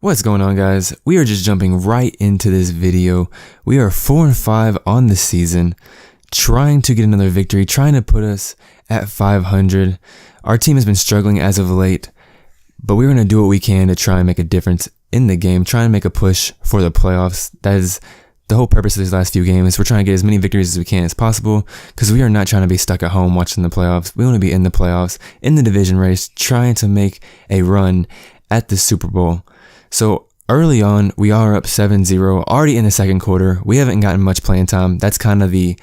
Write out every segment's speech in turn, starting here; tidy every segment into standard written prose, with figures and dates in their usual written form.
What's going on, guys? We are just jumping right into this video. We are 4-5 on the season, trying to get another victory, trying to put us at 500. Our team has been struggling as of late, but we're going to do what we can to try and make a difference in the game, try and make a push for the playoffs. That is the whole purpose of these last few games. We're trying to get as many victories as we can as possible because we are not trying to be stuck at home watching the playoffs. We want to be in the playoffs, in the division race, trying to make a run at the Super Bowl. So early on, we are up 7-0, already in the second quarter. We haven't gotten much playing time. That's kind of the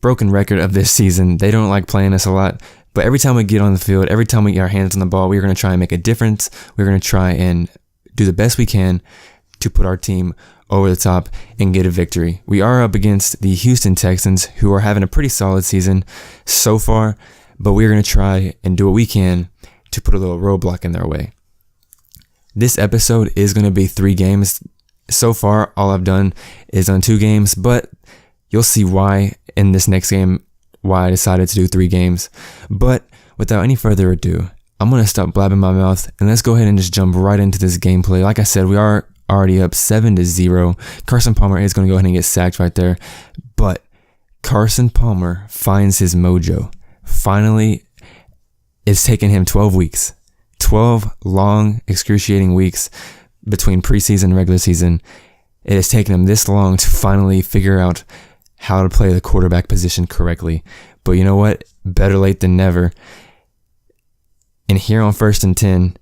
broken record of this season. They don't like playing us a lot, but every time we get on the field, every time we get our hands on the ball, we're going to try and make a difference. We're going to try and do the best we can to put our team over the top and get a victory. We are up against the Houston Texans, who are having a pretty solid season so far, but we're going to try and do what we can to put a little roadblock in their way. This episode is going to be 3 games. So far, all I've done is on 2 games, but you'll see why in this next game, why I decided to do 3 games. But without any further ado, I'm going to stop blabbing my mouth and let's go ahead and just jump right into this gameplay. Like I said, we are already up 7-0. Carson Palmer is going to go ahead and get sacked right there, but Carson Palmer finds his mojo. Finally, it's taken him 12 weeks. 12 long, excruciating weeks between preseason and regular season. It has taken him this long to finally figure out how to play the quarterback position correctly. But you know what? Better late than never. And here on 1st and 10,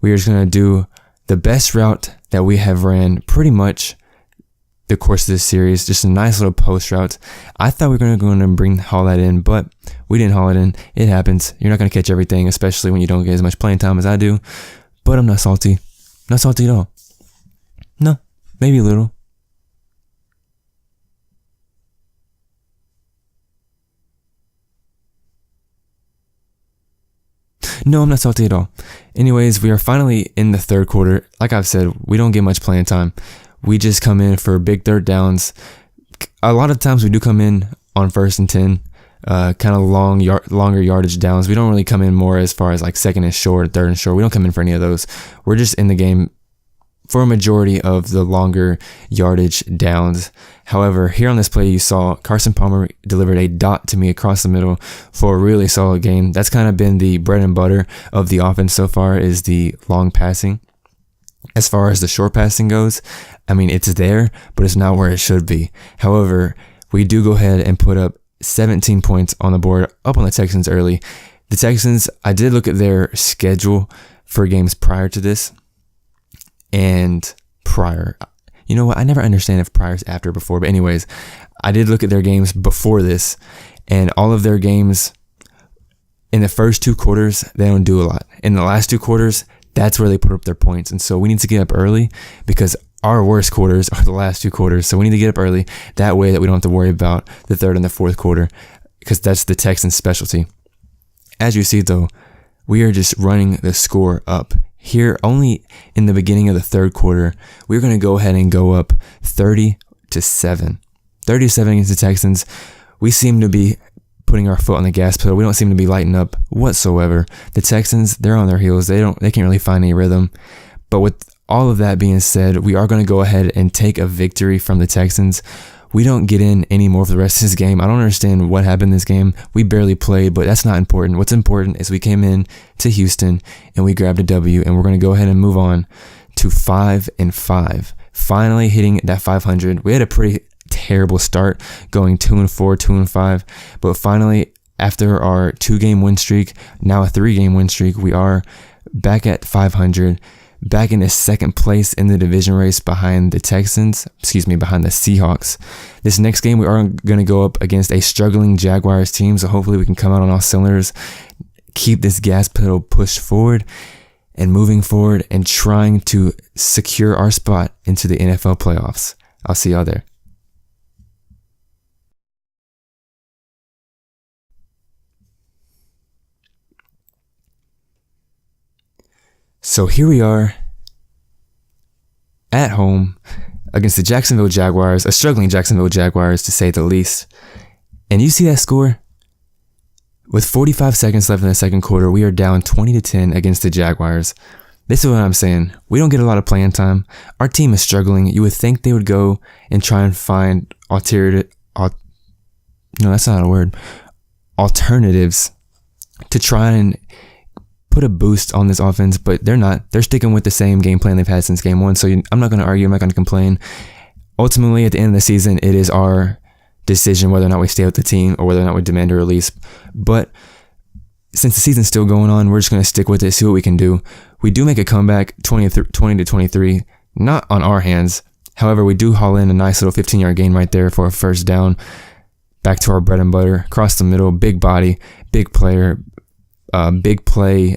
we are just going to do the best route that we have ran pretty much the course of this series. Just a nice little post route. I thought we were going to haul that in, but we didn't haul it in. It happens. You're not going to catch everything, especially when you don't get as much playing time as I do. But I'm not salty. Not salty at all. No, maybe a little. No, I'm not salty at all. Anyways, we are finally in the third quarter. Like I've said, we don't get much playing time. We just come in for big third downs. A lot of times we do come in on 1st and 10, kind of longer yardage downs. We don't really come in more as far as like 2nd and short, 3rd and short. We don't come in for any of those. We're just in the game for a majority of the longer yardage downs. However, here on this play, you saw Carson Palmer delivered a dot to me across the middle for a really solid game. That's kind of been the bread and butter of the offense so far, is the long passing. As far as the short passing goes, I mean, it's there, but it's not where it should be. However, we do go ahead and put up 17 points on the board, up on the Texans early. The Texans, I did look at their schedule for games prior to this and prior. You know what? I never understand if prior is after or before, but anyways, I did look at their games before this, and all of their games in the first 2 quarters, they don't do a lot. In the last 2 quarters, that's where they put up their points. And so we need to get up early because our worst quarters are the last 2 quarters. So we need to get up early. That way that we don't have to worry about the 3rd and the 4th quarter, because that's the Texans' specialty. As you see, though, we are just running the score up. Here, only in the beginning of the 3rd quarter, we're going to go ahead and go up 30-7. 30-7 against the Texans. We seem to be putting our foot on the gas pedal. We don't seem to be lighting up whatsoever. The Texans, they're on their heels. They can't really find any rhythm. But with all of that being said, we are going to go ahead and take a victory from the Texans. We don't get in anymore for the rest of this game. I don't understand what happened in this game. We barely played, but that's not important. What's important is we came in to Houston and we grabbed a W, and we're going to go ahead and move on to 5-5. Finally hitting that 500. We had a pretty terrible start, going 2-4, 2-5, but finally, after our 2-game win streak, now a 3-game win streak, we are back at 500, back in the 2nd place in the division race behind the Seahawks. This next game, we are going to go up against a struggling Jaguars team, so hopefully we can come out on all cylinders, keep this gas pedal pushed forward and moving forward and trying to secure our spot into the NFL playoffs. I'll see y'all there. So here we are at home against the Jacksonville Jaguars, a struggling Jacksonville Jaguars to say the least. And you see that score? With 45 seconds left in the second quarter, we are down 20-10 against the Jaguars. This is what I'm saying. We don't get a lot of playing time. Our team is struggling. You would think they would go and try and find alternatives to try and put a boost on this offense, but they're not. They're sticking with the same game plan they've had since game one. So I'm not going to argue. I'm not going to complain. Ultimately, at the end of the season, it is our decision whether or not we stay with the team or whether or not we demand a release. But since the season's still going on, we're just going to stick with it, see what we can do. We do make a comeback 20 to 23, not on our hands. However, we do haul in a nice little 15-yard gain right there for a first down. Back to our bread and butter, across the middle, big body, big player, big play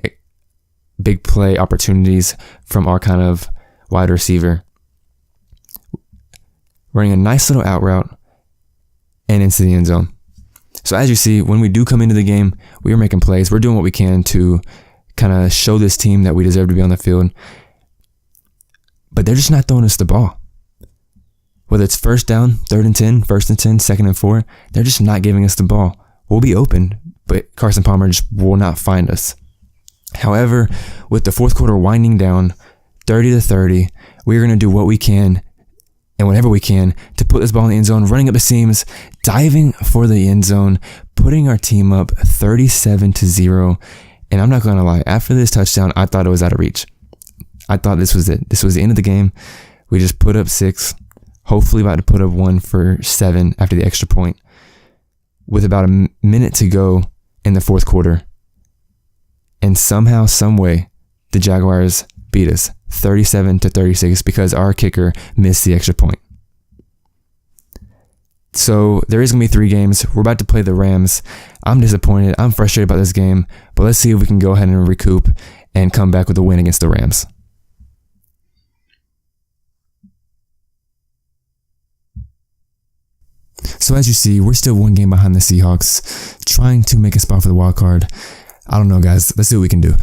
opportunities from our kind of wide receiver. Running a nice little out route and into the end zone. So as you see, when we do come into the game, we are making plays. We're doing what we can to kind of show this team that we deserve to be on the field. But they're just not throwing us the ball. Whether it's first down, 3rd and 10, 1st and 10, 2nd and 4, they're just not giving us the ball. We'll be open, but Carson Palmer just will not find us. However, with the fourth quarter winding down, 30 to 30, we're going to do what we can and whenever we can to put this ball in the end zone, running up the seams, diving for the end zone, putting our team up 37 to 0. And I'm not going to lie, after this touchdown, I thought it was out of reach. I thought this was it. This was the end of the game. We just put up 6, hopefully about to put up 1 for 7 after the extra point, with about a minute to go in the fourth quarter. And somehow, some way, the Jaguars beat us 37 to 36 because our kicker missed the extra point. So there is going to be 3 games. We're about to play the Rams. I'm disappointed. I'm frustrated about this game, but let's see if we can go ahead and recoup and come back with a win against the Rams. So as you see, we're still 1 game behind the Seahawks, trying to make a spot for the wild card. I don't know, guys. Let's see what we can do.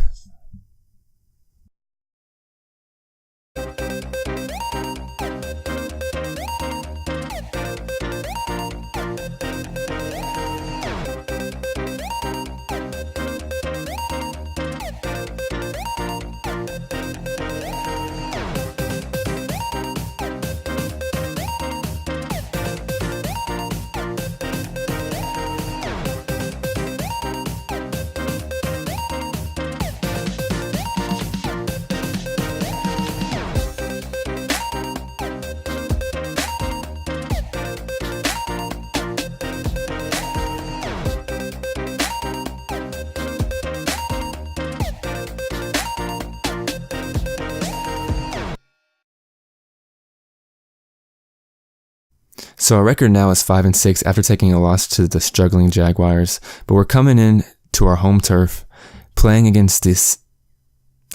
So our record now is 5-6 after taking a loss to the struggling Jaguars. But we're coming in to our home turf, playing against this,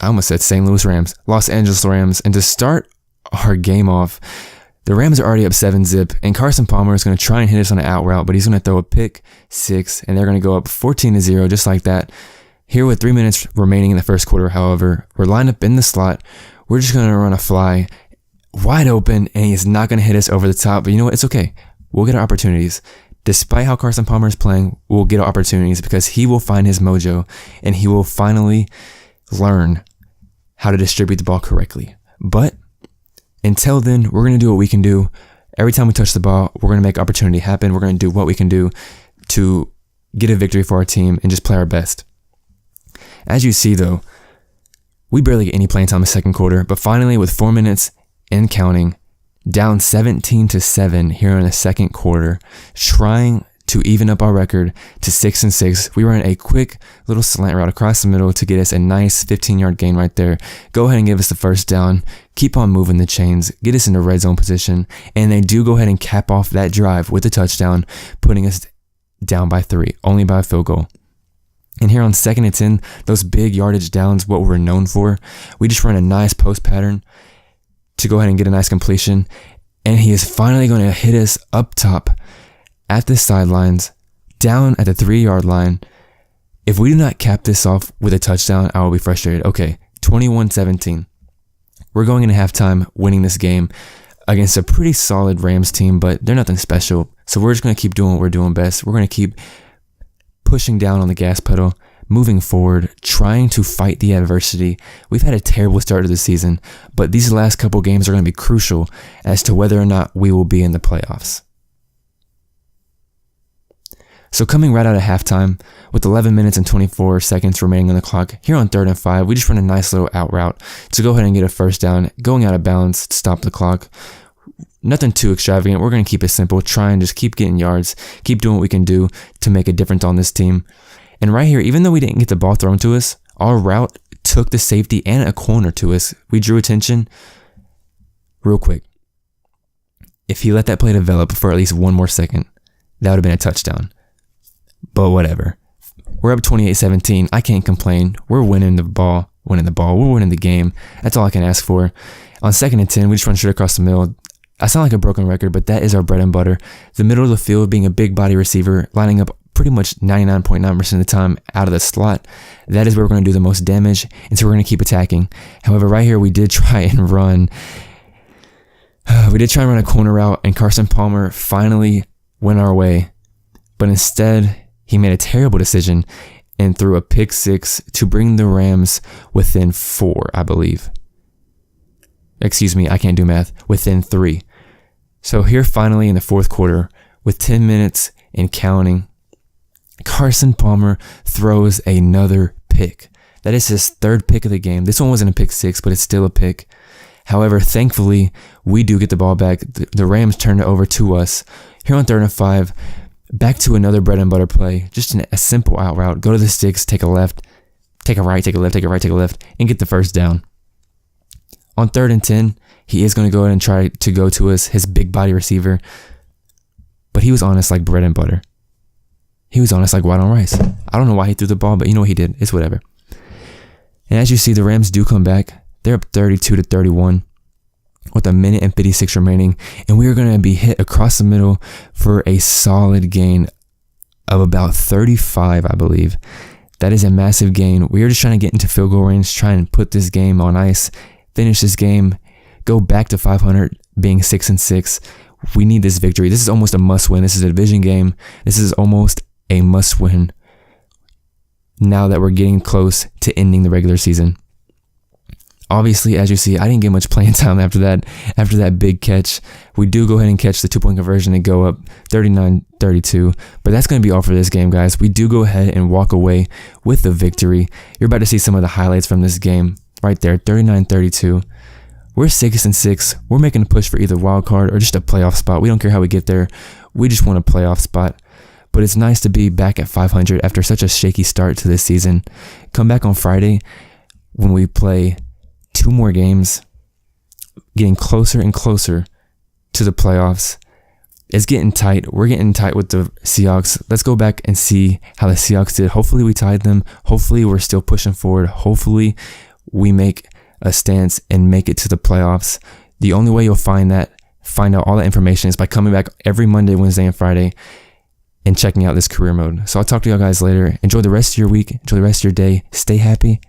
I almost said St. Louis Rams, Los Angeles Rams. And to start our game off, the Rams are already up 7-0, and Carson Palmer is going to try and hit us on an out route, but he's going to throw a pick 6, and they're going to go up 14-0 just like that. Here with 3 minutes remaining in the first quarter, however, we're lined up in the slot. We're just going to run a fly wide open, and he's not going to hit us over the top. But you know what? It's okay. We'll get our opportunities. Despite how Carson Palmer is playing, we'll get our opportunities because he will find his mojo, and he will finally learn how to distribute the ball correctly. But until then, we're going to do what we can do. Every time we touch the ball, we're going to make opportunity happen. We're going to do what we can do to get a victory for our team and just play our best. As you see, though, we barely get any playing time in the second quarter, but finally, with 4 minutes and counting, down 17-7 here in the second quarter, trying to even up our record to 6-6, we run a quick little slant route across the middle to get us a nice 15-yard gain right there. Go ahead and give us the first down, keep on moving the chains, get us into red zone position, and they do go ahead and cap off that drive with a touchdown, putting us down by 3, only by a field goal. And here on 2nd and 10, those big yardage downs, what we're known for, we just run a nice post pattern to go ahead and get a nice completion. And he is finally going to hit us up top at the sidelines, down at the 3-yard line. If we do not cap this off with a touchdown, I will be frustrated. Okay, 21-17. We're going into halftime winning this game against a pretty solid Rams team, but they're nothing special. So we're just going to keep doing what we're doing best. We're going to keep pushing down on the gas pedal, moving forward, trying to fight the adversity. We've had a terrible start to the season, but these last couple games are going to be crucial as to whether or not we will be in the playoffs. So coming right out of halftime, with 11 minutes and 24 seconds remaining on the clock, here on 3rd and 5, we just run a nice little out route to go ahead and get a first down, going out of bounds to stop the clock. Nothing too extravagant. We're going to keep it simple, try and just keep getting yards, keep doing what we can do to make a difference on this team. And right here, even though we didn't get the ball thrown to us, our route took the safety and a corner to us. We drew attention real quick. If he let that play develop for at least one more second, that would have been a touchdown. But whatever. We're up 28-17. I can't complain. We're winning the ball. We're winning the game. That's all I can ask for. On 2nd and 10, we just run straight across the middle. I sound like a broken record, but that is our bread and butter. The middle of the field being a big body receiver, lining up pretty much 99.9% of the time out of the slot. That is where we're going to do the most damage, and so we're going to keep attacking. However, right here, we did try and run a corner route, and Carson Palmer finally went our way. But instead, he made a terrible decision and threw a pick 6 to bring the Rams within 4, I believe. Excuse me, I can't do math. Within 3. So here finally in the 4th quarter, with 10 minutes and counting, Carson Palmer throws another pick. That is his 3rd pick of the game. This one wasn't a pick 6, but it's still a pick. However, thankfully, we do get the ball back. The Rams turn it over to us. Here on 3rd and 5, back to another bread and butter play. Just a simple out route. Go to the sticks, take a left, take a right, take a left, take a right, take a left, and get the first down. On 3rd and 10, he is going to go ahead and try to go to us, his big body receiver. But he was on us like bread and butter. He was on us like white on rice. I don't know why he threw the ball, but you know what he did. It's whatever. And as you see, the Rams do come back. They're up 32-31 with 1 minute and 56 remaining. And we are going to be hit across the middle for a solid gain of about 35, I believe. That is a massive gain. We are just trying to get into field goal range, try and put this game on ice, finish this game, go back to 500, being 6-6. We need this victory. This is almost a must-win. This is a division game. This is almost a must-win now that we're getting close to ending the regular season. Obviously, as you see, I didn't get much playing time after that big catch. We do go ahead and catch the 2-point conversion and go up 39-32. But that's going to be all for this game, guys. We do go ahead and walk away with the victory. You're about to see some of the highlights from this game right there, 39-32. We're 6-6. We're making a push for either wild card or just a playoff spot. We don't care how we get there. We just want a playoff spot. But it's nice to be back at 500 after such a shaky start to this season. Come back on Friday when we play 2 more games, getting closer and closer to the playoffs. It's getting tight. We're getting tight with the Seahawks. Let's go back and see how the Seahawks did. Hopefully we tied them. Hopefully we're still pushing forward. Hopefully we make a stance and make it to the playoffs. The only way you'll find out all that information is by coming back every Monday, Wednesday, and Friday and checking out this career mode. So I'll talk to y'all guys later. Enjoy the rest of your week. Enjoy the rest of your day. Stay happy